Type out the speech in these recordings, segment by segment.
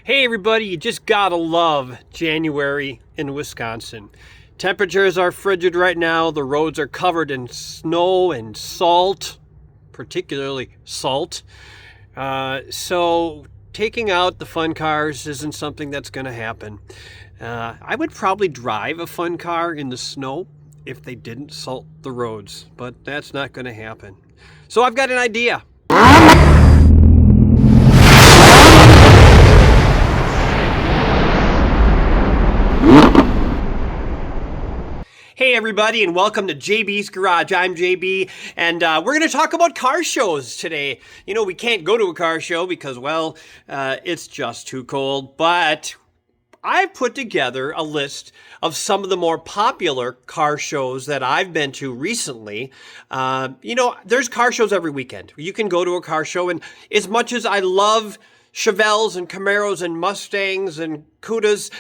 Hey everybody, you just gotta love January in Wisconsin. Temperatures are frigid right now. The roads are covered in snow and salt, particularly salt. So taking out the fun cars isn't something that's gonna happen. I would probably drive a fun car in the snow if they didn't salt the roads, but that's not gonna happen. So I've got an idea. Hey everybody, and welcome to JB's Garage. I'm JB, and we're going to talk about car shows today. You know, we can't go to a car show because, well, it's just too cold, but I put together a list of some of the more popular car shows that I've been to recently. There's car shows every weekend. You can go to a car show, and as much as I love Chevelles and Camaros and Mustangs and Cudas,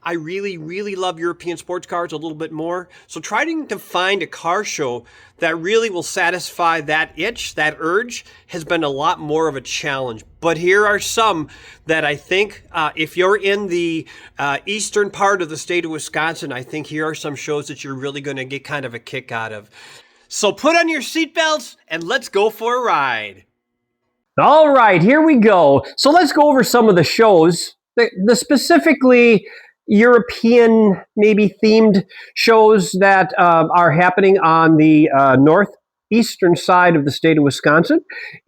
I really, really love European sports cars a little bit more. So trying to find a car show that really will satisfy that itch, that urge, has been a lot more of a challenge. But here are some that I think, if you're in the eastern part of the state of Wisconsin, I think here are some shows that you're really going to get kind of a kick out of. So put on your seatbelts and let's go for a ride. All right, here we go. So let's go over some of the shows, the specifically European, maybe themed shows that are happening on the northeastern side of the state of Wisconsin.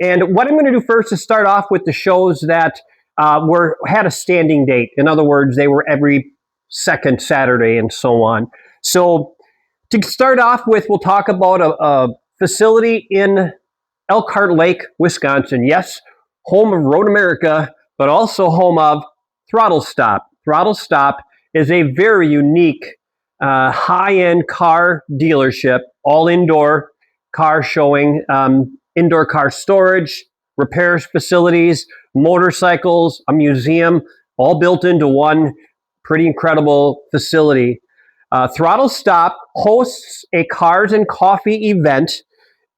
And what I'm going to do first is start off with the shows that had a standing date. In other words, they were every second Saturday and so on. So to start off with, we'll talk about a facility in Elkhart Lake, Wisconsin. Yes, home of Road America, but also home of Throttle Stop. Throttle Stop is a very unique high-end car dealership, all indoor car showing, indoor car storage, repairs facilities, motorcycles, a museum, all built into one pretty incredible facility. Throttle Stop hosts a cars and coffee event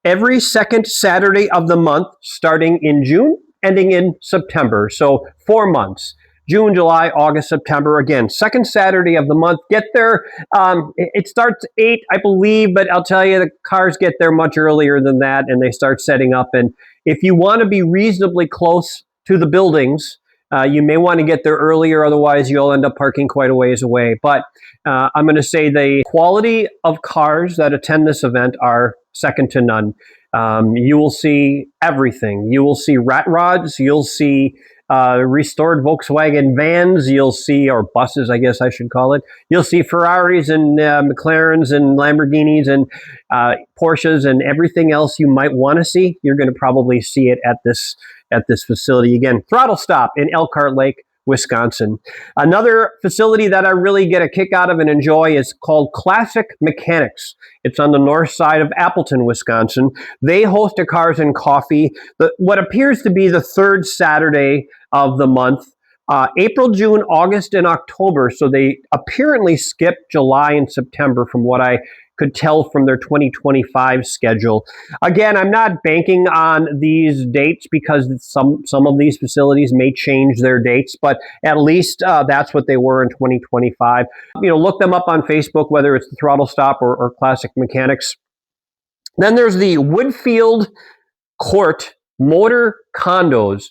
every second Saturday of the month, starting in June, ending in September. So 4 months. June, July, August, September. Again, second Saturday of the month. Get there. It starts at 8, I believe, but I'll tell you, the cars get there much earlier than that, and they start setting up. And if you want to be reasonably close to the buildings, you may want to get there earlier. Otherwise, you'll end up parking quite a ways away. But I'm going to say the quality of cars that attend this event are second to none. You will see everything. You will see rat rods. You'll see restored Volkswagen vans, you'll see, or buses, I guess I should call it. You'll see Ferraris and McLarens and Lamborghinis and Porsches and everything else you might want to see. You're going to probably see it at this facility. Again, Throttle Stop in Elkhart Lake, Wisconsin. Another facility that I really get a kick out of and enjoy is called Classic Mechanics. It's on the north side of Appleton, Wisconsin. They host a cars and coffee, what appears to be the third Saturday of the month, April, June, August, and October. So they apparently skipped July and September from what I could tell from their 2025 schedule. Again, I'm not banking on these dates because some of these facilities may change their dates, but at least that's what they were in 2025. Look them up on Facebook, whether it's the Throttle Stop or Classic Mechanics. Then there's the Woodfield Court Motor Condos.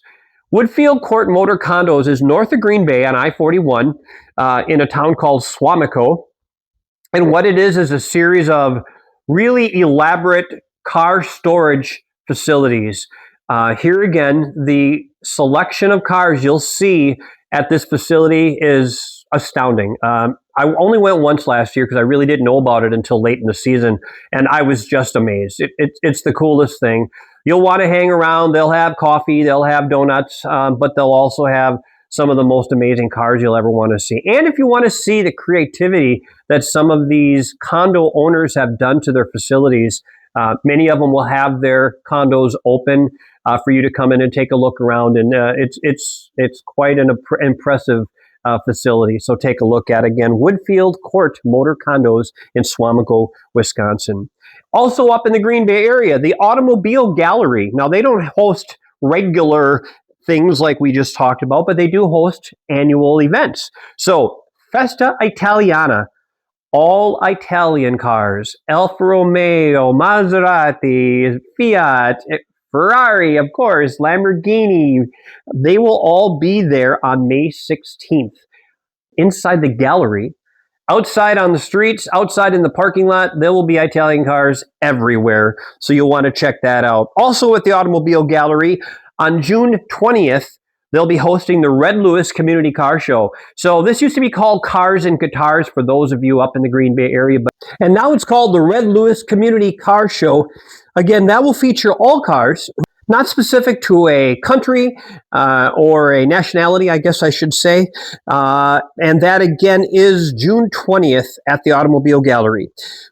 Woodfield Court Motor Condos is north of Green Bay on I-41 in a town called Swamico. And what it is a series of really elaborate car storage facilities. Here again, the selection of cars you'll see at this facility is astounding. I only went once last year because I really didn't know about it until late in the season, and I was just amazed. It's the coolest thing. You'll want to hang around. They'll have coffee, they'll have donuts, but they'll also have some of the most amazing cars you'll ever want to see. And if you want to see the creativity that some of these condo owners have done to their facilities, many of them will have their condos open for you to come in and take a look around. And it's quite an impressive facility. So take a look at, again, Woodfield Court Motor Condos in Swamico, Wisconsin. Also up in the Green Bay area, the Automobile Gallery. Now, they don't host regular things like we just talked about, but they do host annual events. So Festa Italiana, all Italian cars, Alfa Romeo, Maserati, Fiat, Ferrari, of course, Lamborghini, they will all be there on May 16th inside the gallery. Outside on the streets, outside in the parking lot, there will be Italian cars everywhere. So you'll want to check that out. Also at the Automobile Gallery, on June 20th, they'll be hosting the Red Lewis Community Car Show. So this used to be called Cars and Guitars for those of you up in the Green Bay area, and now it's called the Red Lewis Community Car Show. Again, that will feature all cars, not specific to a country or a nationality, I guess I should say. And that again is June 20th at the Automobile Gallery.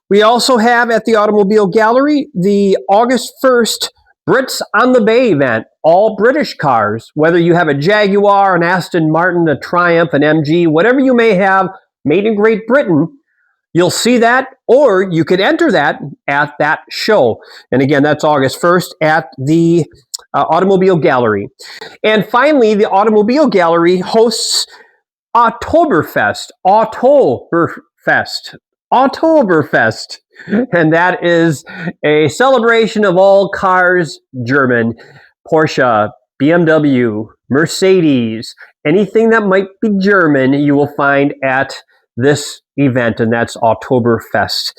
We also have at the Automobile Gallery the August 1st Brits on the Bay event, all British cars, whether you have a Jaguar, an Aston Martin, a Triumph, an MG, whatever you may have made in Great Britain, you'll see that, or you could enter that at that show. And again, that's August 1st at the Automobile Gallery. And finally, the Automobile Gallery hosts Oktoberfest. And that is a celebration of all cars German. Porsche, BMW, Mercedes, anything that might be German, you will find at this event, and that's Oktoberfest.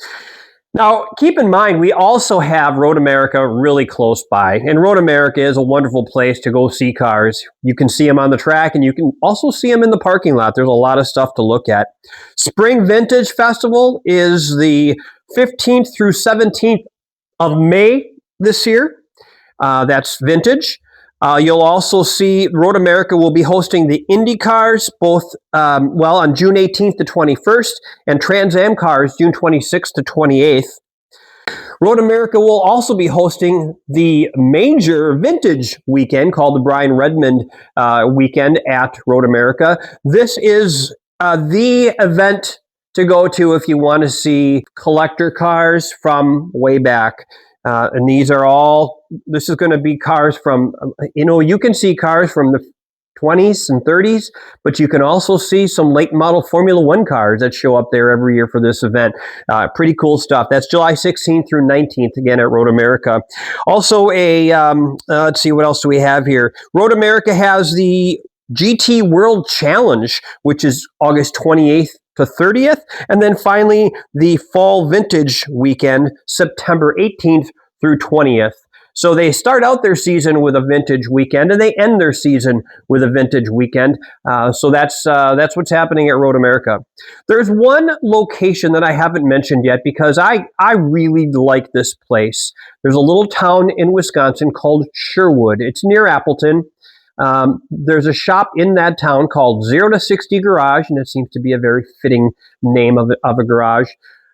Now, keep in mind, we also have Road America really close by, and Road America is a wonderful place to go see cars. You can see them on the track, and you can also see them in the parking lot. There's a lot of stuff to look at. Spring Vintage Festival is the 15th through 17th of May this year. That's vintage. You'll also see Road America will be hosting the Indy Cars both, on June 18th to 21st, and Trans Am Cars June 26th to 28th. Road America will also be hosting the major vintage weekend called the Brian Redmond weekend at Road America. This is the event to go to if you want to see collector cars from way back. And these are all, this is going to be cars from, you can see cars from the 20s and 30s, but you can also see some late model Formula One cars that show up there every year for this event. Pretty cool stuff. That's July 16th through 19th, again, at Road America. Also let's see, what else do we have here? Road America has the GT World Challenge, which is August 28th to 30th. And then finally, the Fall Vintage Weekend, September 18th through 20th. So they start out their season with a vintage weekend, and they end their season with a vintage weekend. So that's what's happening at Road America. There's one location that I haven't mentioned yet because I really like this place. There's a little town in Wisconsin called Sherwood. It's near Appleton. There's a shop in that town called 0 to 60 Garage, and it seems to be a very fitting name of a garage.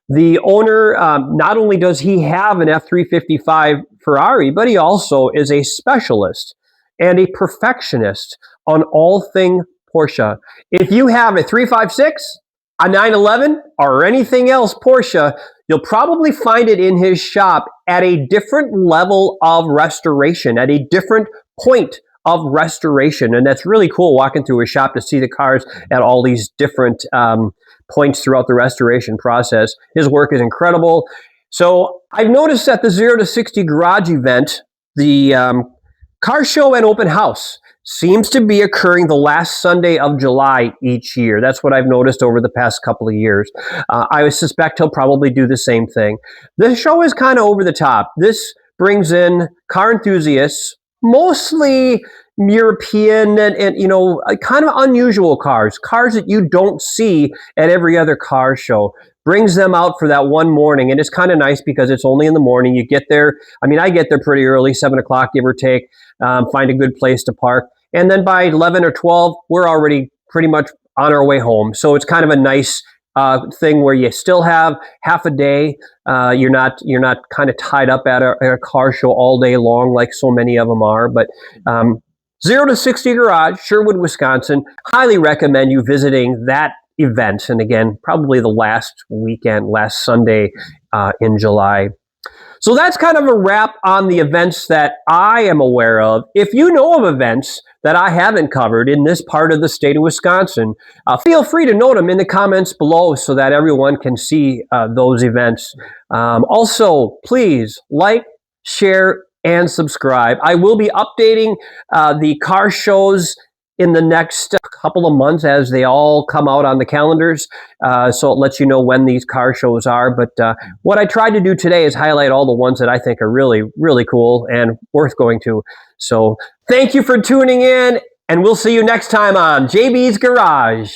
The owner, not only does he have an F355 Ferrari, but he also is a specialist and a perfectionist on all thing Porsche. If you have a 356, a 911, or anything else Porsche, you'll probably find it in his shop at a different level of restoration, at a different point of restoration. And that's really cool, walking through a shop to see the cars at all these different points throughout the restoration process. His work is incredible. So I've noticed at the 0 to 60 Garage event, the car show and open house seems to be occurring the last Sunday of July each year. That's what I've noticed over the past couple of years. I suspect he'll probably do the same thing. The show is kind of over the top. This brings in car enthusiasts, mostly European and kind of unusual cars that you don't see at every other car show. Brings them out for that one morning, and it's kind of nice because it's only in the morning. You get there, I get there pretty early, 7 o'clock, give or take, find a good place to park, and then by 11 or 12, we're already pretty much on our way home. So it's kind of a nice thing where you still have half a day. You're not kind of tied up at a car show all day long like so many of them are. But 0 to 60 Garage, Sherwood, Wisconsin. Highly recommend you visiting that event. And again, probably the last Sunday in July. So that's kind of a wrap on the events that I am aware of. If you know of events that I haven't covered in this part of the state of Wisconsin, feel free to note them in the comments below so that everyone can see those events. Also, please like, share, and subscribe. I will be updating the car shows in the next couple of months as they all come out on the calendars. So it lets you know when these car shows are. But what I tried to do today is highlight all the ones that I think are really, really cool and worth going to. So thank you for tuning in, and we'll see you next time on JB's Garage.